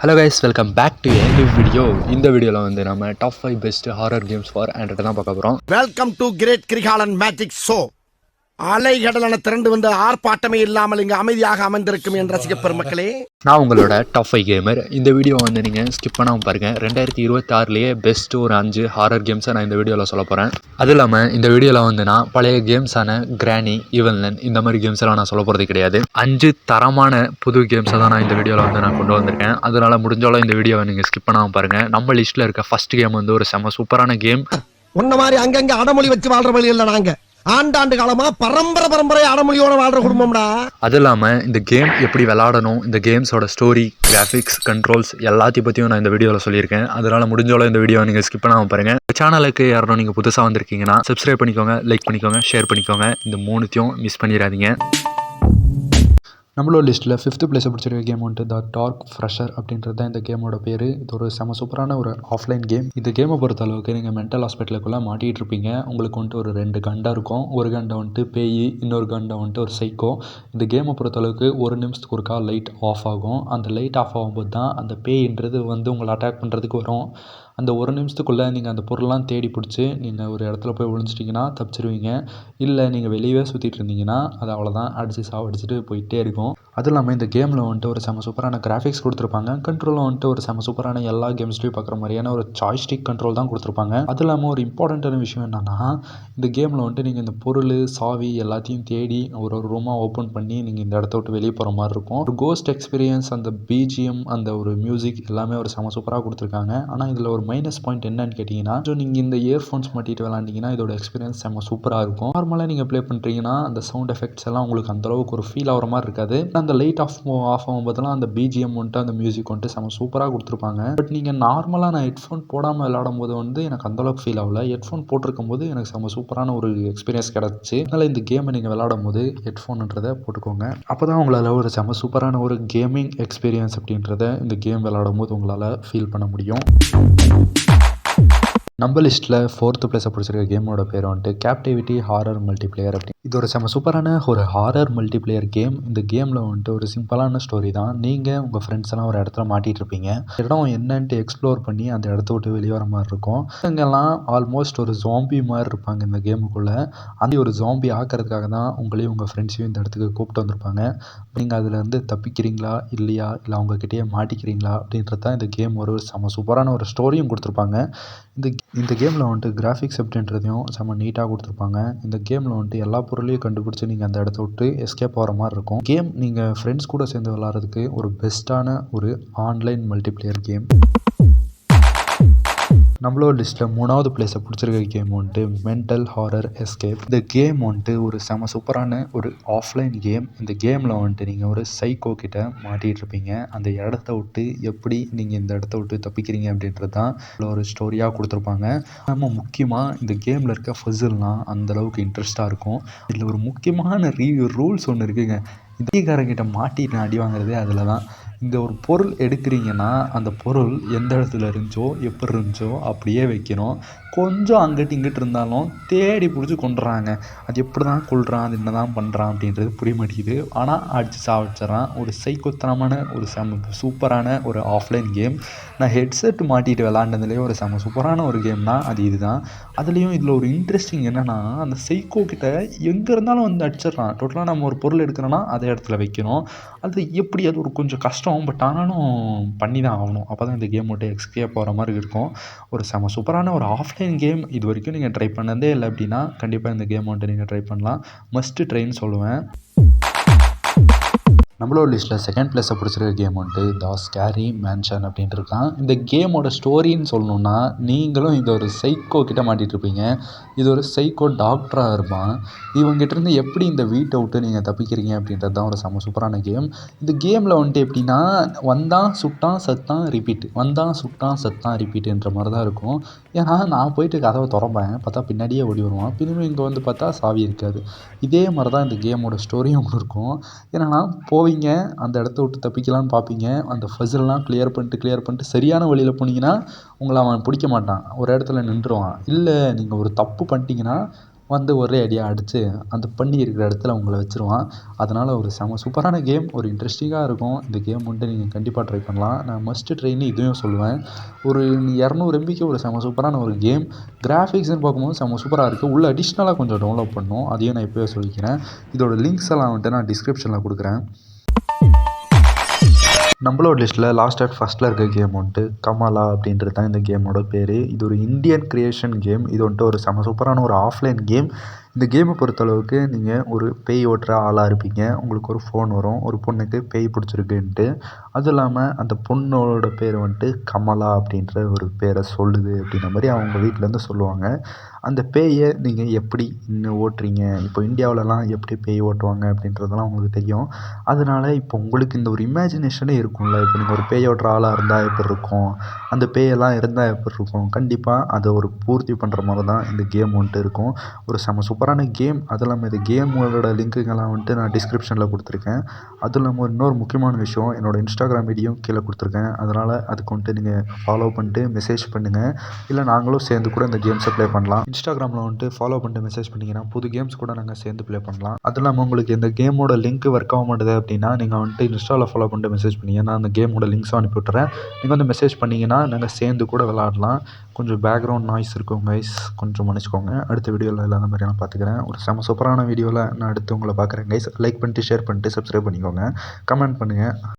Hello guys, welcome back to a new video. இந்த வீடியோவில் வந்து நம்ம top 5 best horror games for android தான் பார்க்க போகிறோம். Welcome to great Kirikalan magic show. அலைகடலான திரண்டு வந்து ஆர்ப்பாட்டமே இல்லாமல் இங்கு அமைதியாக அமர்ந்திருக்கும் என் ரசிக பெருமக்களே, நான் உங்களோட டாப் 5 கேமர். இந்த வீடியோ வந்து நீங்கள் ஸ்கிப் பண்ணாமல் பாருங்கள். 2026லேயே பெஸ்ட் ஒரு 5 ஹாரர் கேம்ஸை நான் இந்த வீடியோவில் சொல்ல போகிறேன். அதுவும் இல்லாமல் இந்த வீடியோவில் வந்து நான் பழைய கேம்ஸான கிரானி, ஈவன்லன் இந்த மாதிரி கேம்ஸ் எல்லாம் நான் சொல்ல போகிறது கிடையாது. 5 தரமான புது கேம்ஸை தான் நான் இந்த வீடியோவில் வந்து நான் கொண்டு வந்திருக்கேன். அதனால் முடிஞ்சாலும் இந்த வீடியோவை நீங்கள் ஸ்கிப் பண்ணாமல் பாருங்கள். நம்ம லிஸ்ட்டில் இருக்க ஃபர்ஸ்ட் கேம் வந்து ஒரு செம சூப்பரான கேம். உன்ன மாதிரி அங்கங்க அடமொழி வச்சு வாழ்ற வழி இல்லை. நாங்க ஆண்டாண்டு காலமா பரம்பரை அடமொழியோட வாழ்ற குடும்பம்டா. அது இல்லாமல் இந்த கேம் எப்படி விளாடணும், இந்த கேம்ஸோட ஸ்டோரி, கிராஃபிக்ஸ், கண்ட்ரோல்ஸ் எல்லாத்தையும் பற்றியும் நான் இந்த வீடியோவில் சொல்லியிருக்கேன். அதனால் முடிஞ்சோளோ இந்த வீடியோ நீங்கள் ஸ்கிப் பண்ணாமல் பாருங்கள். சேனலுக்கு யாரும் நீங்கள் புதுசாக வந்திருக்கீங்கன்னா சப்ஸ்கிரைப் பண்ணிக்கோங்க, லைக் பண்ணிக்கோங்க, ஷேர் பண்ணிக்கோங்க. இந்த மூணுத்தையும் மிஸ் பண்ணிடாதீங்க. நம்மளோட லிஸ்ட்டில் 5th பிளேஸை பிடிச்சிருக்க கேம் வந்துட்டு த டார்க் ஃப்ரெஷர் அப்படின்றது தான் இந்த கேமோட பேர். இது ஒரு செம சூப்பரான ஒரு ஆஃப்லைன் கேம். இந்த கேமை பொறுத்த அளவுக்கு நீங்கள் மென்டல் ஹாஸ்பிட்டலுக்குள்ளே மாட்டிகிட்டு இருப்பீங்க. உங்களுக்கு வந்துட்டு ஒரு 2 கண்டை இருக்கும். ஒரு கண்டை வந்துட்டு பேய், இன்னொரு கண்டை வந்துட்டு ஒரு சைக்கோ. இந்த கேமை பொறுத்த அளவுக்கு 1 நிமிஷத்துக்கு ஒருக்கா லைட் ஆஃப் ஆகும். அந்த லைட் ஆஃப் ஆகும்போது தான் அந்த பேயின்றது வந்து உங்களை அட்டாக் பண்ணுறதுக்கு வரும். அந்த 1 நிமிஷத்துக்குள்ளே நீங்கள் அந்த பொருள்லாம் தேடி பிடிச்சி நீங்கள் ஒரு இடத்துல போய் விழுந்துட்டிங்கன்னா தப்பிச்சிருவீங்க. இல்லை நீங்கள் வெளியவே சுற்றிட்டு இருந்தீங்கன்னா அது அவ்வளோதான், அடித்து சாவடிச்சிட்டு போயிட்டே இருக்கும். அதுவும் இல்லாமல் இந்த கேமில் வந்துட்டு ஒரு செம சூப்பரான கிராஃபிக்ஸ் கொடுத்துருப்பாங்க. கண்ட்ரோலும் வந்துட்டு ஒரு செம சூப்பரான எல்லா கேம்ஸ்லையும் பார்க்குற மாதிரியான ஒரு ஜாய்ஸ்டிக் கண்ட்ரோல் தான் கொடுத்துருப்பாங்க. அதுவும் இல்லாமல் ஒரு இம்பார்ட்டண்ட்டான விஷயம் என்னென்னா, இந்த கேமில் வந்துட்டு நீங்கள் இந்த பொருள், சாவி எல்லாத்தையும் தேடி ஒரு ரூமாக ஓப்பன் பண்ணி நீங்கள் இந்த இடத்த விட்டு வெளியே போகிற மாதிரி இருக்கும். ஒரு கோஸ்ட் எக்ஸ்பீரியன்ஸ், அந்த பிஜிஎம், அந்த ஒரு மியூசிக் எல்லாமே ஒரு செம சூப்பராக கொடுத்துருக்காங்க. ஆனால் இதில் ஒரு மைனஸ் பாயிண்ட் என்னன்னு கேட்டிங்கன்னா, நீங்கள் இந்த இயர்ஃபோன்ஸ் மாட்டிட்டு விளாண்டிங்கன்னா இதோட எக்ஸ்பீரியன்ஸ் செம்ம சூப்பராக இருக்கும். நார்மலாக நீங்கள் ப்ளே பண்ணுறீங்கன்னா அந்த சவுண்ட் எஃபெக்ட்ஸ் எல்லாம் உங்களுக்கு அந்தளவுக்கு ஒரு ஃபீல் ஆகிற மாதிரி இருக்காது. அந்த லைட் ஆஃப் ஆகும்போதெல்லாம் அந்த பிஜிஎம் வந்துட்டு அந்த மியூசிக் வந்துட்டு செம்ம சூப்பராக கொடுத்துருப்பாங்க. பட் நீங்கள் நார்மலாக நான் ஹெட்ஃபோன் போடாமல் விளாடும் போது வந்து எனக்கு அந்தளவுக்கு ஃபீல் ஆகல. ஹெட்ஃபோன் போட்டிருக்கும் போது எனக்கு செம்ம சூப்பரான ஒரு எக்ஸ்பீரியன்ஸ் கிடச்சி. அதனால் இந்த கேமை நீங்கள் விளாடும் போது ஹெட்ஃபோனுன்றதை போட்டுக்கோங்க. அப்போ தான் உங்களால் ஒரு செம்ம சூப்பரான ஒரு கேமிங் எக்ஸ்பீரியன்ஸ் அப்படின்றத இந்த கேம் விளாடும் போது உங்களால் ஃபீல் பண்ண முடியும். நம்ம லிஸ்ட்டில் 4th பிளேஸை பிடிச்சிருக்க கேமோட பேர் வந்துட்டு கேப்டிவிட்டி ஹாரர் மல்டிப்ளேயர் அப்படி. இது ஒரு செம சூப்பரான ஒரு ஹாரர் மல்டிப்ளேயர் கேம். இந்த கேமில் வந்துட்டு ஒரு சிம்பிளான ஸ்டோரி தான். நீங்கள் உங்கள் ஃப்ரெண்ட்ஸ் எல்லாம் ஒரு இடத்துல மாட்டிகிட்டு இருப்பீங்க. இடம் என்னன்ட்டு எக்ஸ்ப்ளோர் பண்ணி அந்த இடத்த விட்டு வெளியே வர மாதிரி இருக்கும். இங்கெல்லாம் ஆல்மோஸ்ட் ஒரு ஜாம்பி மாதிரி இருப்பாங்க இந்த கேமுக்குள்ளே. அந்த ஒரு ஜாம்பி ஆக்கிறதுக்காக தான் உங்களையும் உங்கள் ஃப்ரெண்ட்ஸையும் இந்த இடத்துக்கு கூப்பிட்டு வந்திருப்பாங்க. நீங்கள் அதுலேருந்து தப்பிக்கிறீங்களா இல்லையா, இல்லை அவங்கக்கிட்டேயே மாட்டிக்கிறீங்களா அப்படின்றது தான் இந்த கேம். ஒரு செம சூப்பரான ஒரு ஸ்டோரியும் கொடுத்துருப்பாங்க. இந்த கேமில் வந்துட்டு கிராஃபிக்ஸ் அப்படின்றதையும் செம்ம நீட்டாக கொடுத்துருப்பாங்க. இந்த கேமில் வந்துட்டு எல்லா பொருளையும் கண்டுபிடிச்சி நீங்கள் அந்த இடத்த விட்டு எஸ்கேப் ஆகிற மாதிரி இருக்கும். கேம் நீங்கள் ஃப்ரெண்ட்ஸ் கூட சேர்ந்து விளாட்றதுக்கு ஒரு பெஸ்ட்டான ஒரு ஆன்லைன் மல்டிப்ளேயர் கேம். நம்மளோட லிஸ்ட்டில் 3வது பிளேஸை பிடிச்சிருக்க கேம் வந்துட்டு மென்டல் ஹாரர் எஸ்கேப். இந்த கேம் வந்துட்டு ஒரு செம சூப்பரான ஒரு ஆஃப்லைன் கேம். இந்த கேமில் வந்துட்டு நீங்கள் ஒரு சைக்கோ கிட்ட மாட்டிகிட்டு இருப்பீங்க. அந்த இடத்த விட்டு எப்படி நீங்கள் இந்த இடத்த விட்டு தப்பிக்கிறீங்க அப்படின்றது தான் ஒரு ஸ்டோரியாக கொடுத்துருப்பாங்க. நம்ம முக்கியமாக இந்த கேமில் இருக்க ஃபசில்லாம் அந்தளவுக்கு இன்ட்ரெஸ்ட்டாக இருக்கும். இதில் ஒரு முக்கியமான ரூல்ஸ் ஒன்று இருக்குங்க. இந்தியக்காரங்கிட்ட மாட்டிட்டு அடி வாங்குறதே அதில் தான். இந்த ஒரு பொருள் எடுக்கிறீங்கன்னா அந்த பொருள் எந்த இடத்துல இருந்துச்சோ எப்படி இருந்துச்சோ அப்படியே வைக்கணும். கொஞ்சம் அங்கிட்டு இங்கிட்டு இருந்தாலும் தேடி பிடிச்சி கொண்டுறாங்க. அது எப்படி தான் கொள்கிறான், அது என்ன தான் பண்ணுறான் அப்படின்றது புரிய மாட்டேங்குது. ஆனால் அடித்து சாவடிச்சிட்றான். ஒரு சைக்கோத்தனமான ஒரு சூப்பரான ஒரு ஆஃப்லைன் கேம். நான் ஹெட்செட் மாட்டிட்டு விளாண்டதுலேயே ஒரு செம சூப்பரான ஒரு கேம்னா அது இதுதான். அதுலேயும் இதில் ஒரு இன்ட்ரெஸ்டிங் என்னென்னா, அந்த சைக்கோ கிட்ட எங்கே இருந்தாலும் வந்து அடிச்சிடறான். டோட்டலாக நம்ம ஒரு பொருள் எடுக்கிறோன்னா அதே இடத்துல வைக்கணும். அது எப்படி, அது ஒரு கொஞ்சம் கஷ்டம். பட் ஆனாலும் பண்ணி தான் ஆகணும். அப்போ தான் இந்த கேம் மட்டும் எஸ்கேப் போகிற மாதிரி இருக்கும். ஒரு செம சூப்பரான ஒரு ஆஃப்லைன் கேம். இது வரைக்கும் நீங்கள் ட்ரை பண்ணதே இல்லை அப்படின்னா கண்டிப்பாக இந்த கேம் வந்துட்டு நீங்கள் ட்ரை பண்ணலாம். மஸ்ட்டு ட்ரைன்னு சொல்லுவேன். நம்மளோட லிஸ்ட்டில் 2nd பிளேஸை பிடிச்சிருக்க கேம் வந்துட்டு த ஸ்கேரி மேன்ஷன் அப்படின்ட்டு இருக்கான். இந்த கேமோட ஸ்டோரின்னு சொல்லணுன்னா, நீங்களும் இது ஒரு சைக்கோ கிட்ட மாட்டிகிட்டு இருப்பீங்க. இது ஒரு சைக்கோ டாக்டராக இருப்பான். இவங்ககிட்டருந்து எப்படி இந்த வீட்டை விட்டு நீங்கள் தப்பிக்கிறீங்க அப்படின்றது தான் ஒரு செம சூப்பரான கேம். இந்த கேமில் வந்துட்டு எப்படின்னா, வந்தான் சுட்டான் சத்தான் ரிப்பீட், வந்தான் சுட்டான் சத்தான் ரிப்பீட்டுன்ற மாதிரி தான் இருக்கும். ஏன்னா நான் போயிட்டு கதவை திறப்பேன், பார்த்தா பின்னாடியே ஓடி வருவான். திரும்பி இங்கே வந்து பார்த்தா சாவி இருக்காது. இதே மாதிரி தான் இந்த கேமோட ஸ்டோரியும் இருக்கும். ஏன்னா அந்த இடத்த விட்டு தப்பிக்கலான்னு பார்ப்பீங்க. அந்த ஃபசில்லாம் கிளியர் பண்ணிட்டு சரியான வழியில் போனீங்கன்னா உங்களை அவன் பிடிக்க மாட்டான். ஒரு இடத்துல நின்றுவான். இல்லை நீங்கள் ஒரு தப்பு பண்ணிட்டீங்கன்னா வந்து ஒரே அடியாக அடித்து அந்த பன்னி இருக்கிற இடத்துல உங்களை வச்சுருவான். அதனால் ஒரு செம சூப்பரான கேம், ஒரு இன்ட்ரெஸ்டிங்காக இருக்கும். இந்த கேம் வந்துட்டு நீங்கள் கண்டிப்பாக ட்ரை பண்ணலாம். நான் மஸ்ட்டு ட்ரைன்னு இதையும் சொல்லுவேன். ஒரு 200 MBக்கு ஒரு செம சூப்பரான ஒரு கேம். கிராஃபிக்ஸ்னு பார்க்கும்போது செம சூப்பராக இருக்குது. உள்ள அடிஷ்னலாக கொஞ்சம் டவுன்லோட் பண்ணணும். அதையும் நான் இப்போவே சொல்லிக்கிறேன். இதோட லிங்க்ஸ் எல்லாம் வந்துட்டு நான் டிஸ்கிரிப்ஷனில் கொடுக்குறேன். நம்மளோட லிஸ்ட்டில் லாஸ்ட் அட் ஃபஸ்ட்டில் இருக்க கேம் வந்துட்டு கமாலா அப்படின்றது தான் இந்த கேமோட பேர். இது ஒரு இந்தியன் கிரியேஷன் கேம். இது வந்துட்டு ஒரு செம சூப்பரான ஒரு ஆஃப்லைன் கேம். இந்த கேமை பொறுத்தளவுக்கு நீங்கள் ஒரு பேய் ஓட்டுற ஆளாக இருப்பீங்க. உங்களுக்கு ஒரு ஃபோன் வரும், ஒரு பொண்ணுக்கு பேய் பிடிச்சிருக்குன்ட்டு. அதுவும் இல்லாமல் அந்த பொண்ணோட பேர் வந்துட்டு கமலா அப்படின்ற ஒரு பேரை சொல்லுது அப்படின்ற மாதிரி அவங்க வீட்டிலேருந்து சொல்லுவாங்க. அந்த பேயை நீங்கள் எப்படி இன்னும் ஓட்டுறீங்க, இப்போ இந்தியாவிலலாம் எப்படி பேய் ஓட்டுவாங்க அப்படின்றதெல்லாம் உங்களுக்கு தெரியும். அதனால் இப்போ உங்களுக்கு இந்த ஒரு இமேஜினேஷனே இருக்கும்ல, இப்போ நீங்கள் ஒரு பேய் ஓட்டுற ஆளாக இருந்தால் எப்படி இருக்கும், அந்த பேயெல்லாம் இருந்தால் எப்படி இருக்கும், கண்டிப்பாக அதை ஒரு பூர்த்தி பண்ணுற மாதிரி தான் இந்த கேம் வந்துட்டு இருக்கும். ஒரு செம சூப்பரான கேம். அதுவும் இல்லாமல் இந்த கேமோட லிங்க்குங்கெல்லாம் வந்துட்டு நான் டிஸ்கிரிப்ஷனில் கொடுத்துருக்கேன். அதுவும் இல்லாமல் இன்னொரு முக்கியமான விஷயம், என்னோடய இன்ஸ்டாகிராம் ஐடியும் கீழே கொடுத்துருக்கேன். அதனால் அதுக்கு வந்துட்டு நீங்கள் ஃபாலோ பண்ணிட்டு மெசேஜ் பண்ணுங்கள். இல்லை நாங்களும் சேர்ந்து கூட இந்த கேம்ஸை ப்ளே பண்ணலாம். இன்ஸ்டாகிராமில் வந்துட்டு ஃபாலோ பண்ணிட்டு மெசேஜ் பண்ணிங்கன்னா புது கேம்ஸ் கூட நாங்கள் சேர்ந்து ப்ளே பண்ணலாம். அதுவும் இல்லாமல் உங்களுக்கு இந்த கேமோட லிங்க் ஒர்க் ஆக மாட்டுது அப்படின்னா நீங்கள் வந்துட்டு இன்ஸ்டாவில் ஃபாலோ பண்ணிட்டு மெசேஜ் பண்ணிங்க. நான் அந்த கேமோட லிங்க்ஸும் அனுப்பி விட்டுறேன். நீங்கள் வந்து மெசேஜ் பண்ணிங்கன்னா நாங்கள் சேர்ந்து கூட விளாடலாம். கொஞ்சம் பேக்ரவுண்ட் நாய்ஸ் இருக்கும் கைஸ், கொஞ்சம் மன்னிச்சிக்கோங்க. அடுத்த வீடியோவில் இல்லாத மாதிரி நான் பார்த்துக்கிறேன். ஒரு செம சூப்பரான வீடியோவில் நான் அடுத்து உங்களை பார்க்குறேன் கைஸ். லைக் பண்ணிட்டு ஷேர் பண்ணிட்டு சப்ஸ்கிரைப் பண்ணிக்கோங்க. கமெண்ட் பண்ணுங்கள்.